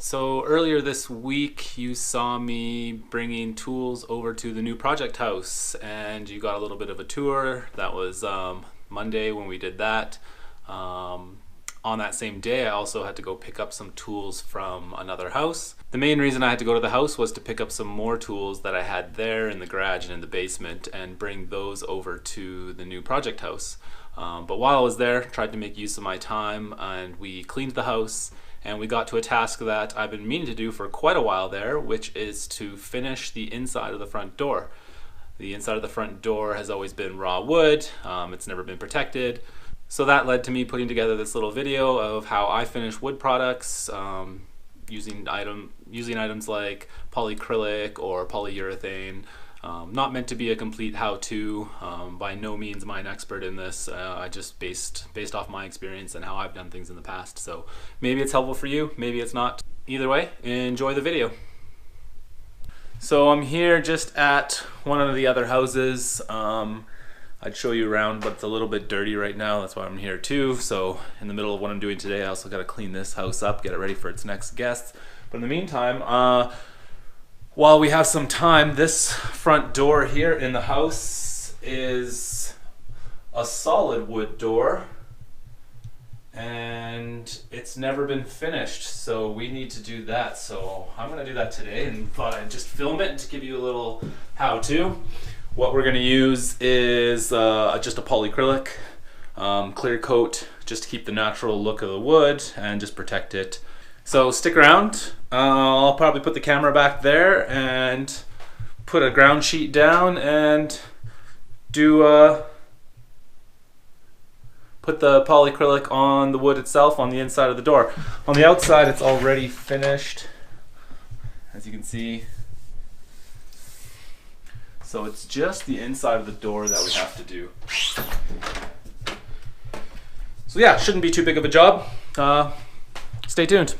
So earlier this week you saw me bringing tools over to the new project house, and you got a little bit of a tour. That was Monday when we did that. On that same day I also had to go pick up some tools from another house. The main reason I had to go to the house was to pick up some more tools that I had there in the garage and in the basement and bring those over to the new project house. But while I was there, tried to make use of my time, and we cleaned the house. And we got to a task that I've been meaning to do for quite a while there, which is to finish the inside of the front door. The inside of the front door has always been raw wood. It's never been protected. So that led to me putting together this little video of how I finish wood products, using items like polycrylic or polyurethane. Not meant to be a complete how-to. By no means am I an expert in this. I just based off my experience and how I've done things in the past. So maybe it's helpful for you, maybe it's not. Either way, enjoy the video. So I'm here just at one of the other houses. I'd show you around, but it's a little bit dirty right now. That's why I'm here too. So in the middle of what I'm doing today, I also got to clean this house up, get it ready for its next guests. But in the meantime, while we have some time, this front door here in the house is a solid wood door, and it's never been finished, so we need to do that. So I'm going to do that today, and thought I'd just film it to give you a little how-to. What we're going to use is just a polycrylic clear coat, just to keep the natural look of the wood and just protect it. So stick around. I'll probably put the camera back there and put a ground sheet down and put the polycrylic on the wood itself on the inside of the door. On the outside it's already finished, as you can see. So it's just the inside of the door that we have to do. So yeah, shouldn't be too big of a job. Stay tuned.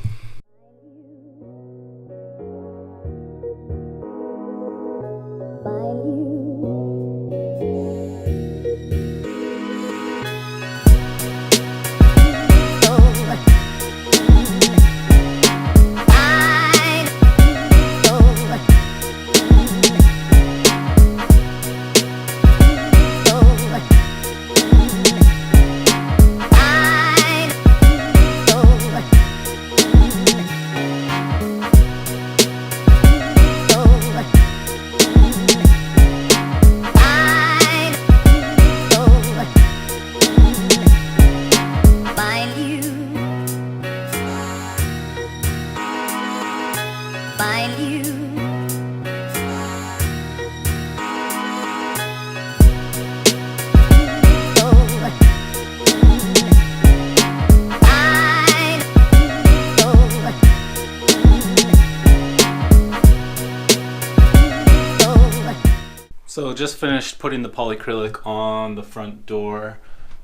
So just finished putting the polycrylic on the front door.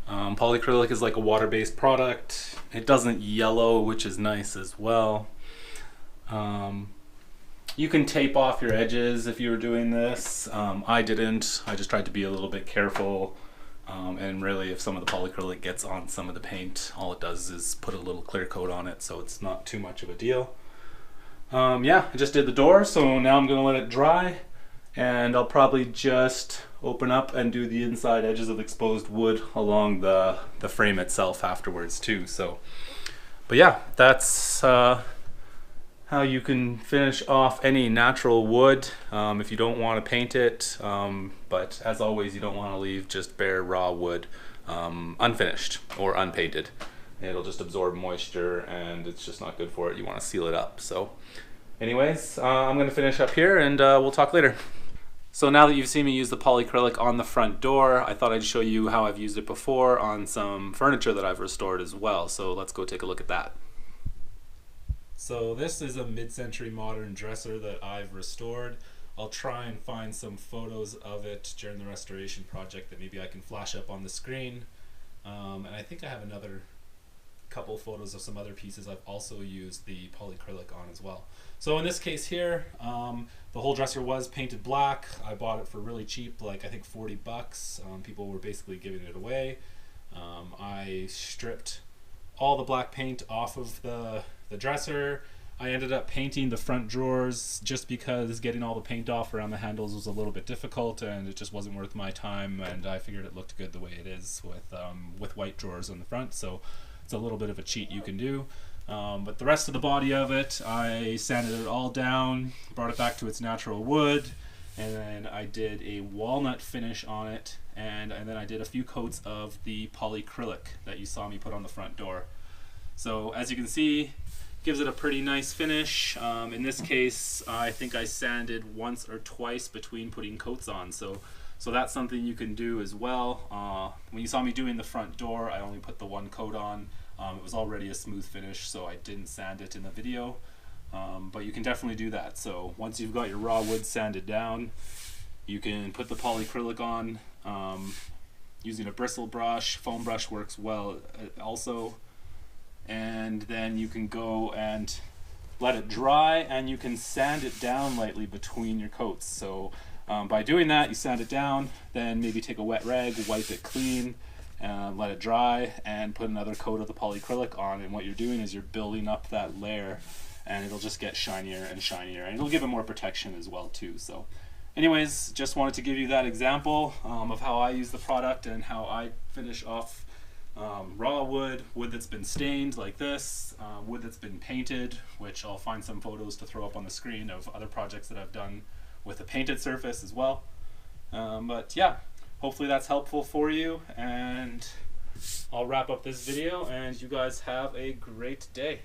Polycrylic is like a water-based product. It doesn't yellow, which is nice as well. You can tape off your edges if you were doing this. I didn't. I just tried to be a little bit careful. And really, if some of the polycrylic gets on some of the paint, all it does is put a little clear coat on it, so it's not too much of a deal. Yeah, I just did the door, so now I'm gonna let it dry. And I'll probably just open up and do the inside edges of exposed wood along the frame itself afterwards too. So, but yeah, that's how you can finish off any natural wood if you don't want to paint it. But as always, you don't want to leave just bare raw wood unfinished or unpainted. It'll just absorb moisture and it's just not good for it. You want to seal it up. So anyways, I'm going to finish up here and we'll talk later. So now that you've seen me use the polycrylic on the front door, I thought I'd show you how I've used it before on some furniture that I've restored as well. So let's go take a look at that. So this is a mid-century modern dresser that I've restored. I'll try and find some photos of it during the restoration project that maybe I can flash up on the screen. And I think I have another couple photos of some other pieces I've also used the polycrylic on as well. So in this case here, the whole dresser was painted black. I bought it for really cheap, like I think 40 bucks. People were basically giving it away. I stripped all the black paint off of the dresser. I ended up painting the front drawers just because getting all the paint off around the handles was a little bit difficult, and it just wasn't worth my time, and I figured it looked good the way it is with white drawers on the front, so it's a little bit of a cheat you can do. But the rest of the body of it, I sanded it all down, brought it back to its natural wood, and then I did a walnut finish on it, and then I did a few coats of the polycrylic that you saw me put on the front door. So as you can see, gives it a pretty nice finish. In this case, I think I sanded once or twice between putting coats on, so that's something you can do as well. When you saw me doing the front door, I only put the one coat on. It was already a smooth finish, so I didn't sand it in the video, but you can definitely do that. So once you've got your raw wood sanded down, you can put the polycrylic on. Using a bristle brush, foam brush works well also. And then you can go and let it dry, and you can sand it down lightly between your coats. So by doing that, you sand it down, then maybe take a wet rag, wipe it clean, let it dry, and put another coat of the polycrylic on. And what you're doing is you're building up that layer, and it'll just get shinier and shinier, and it'll give it more protection as well too. So anyways, just wanted to give you that example of how I use the product and how I finish off raw wood that's been stained like this, wood that's been painted, which I'll find some photos to throw up on the screen of other projects that I've done with a painted surface as well. But yeah, hopefully that's helpful for you, and I'll wrap up this video, and you guys have a great day.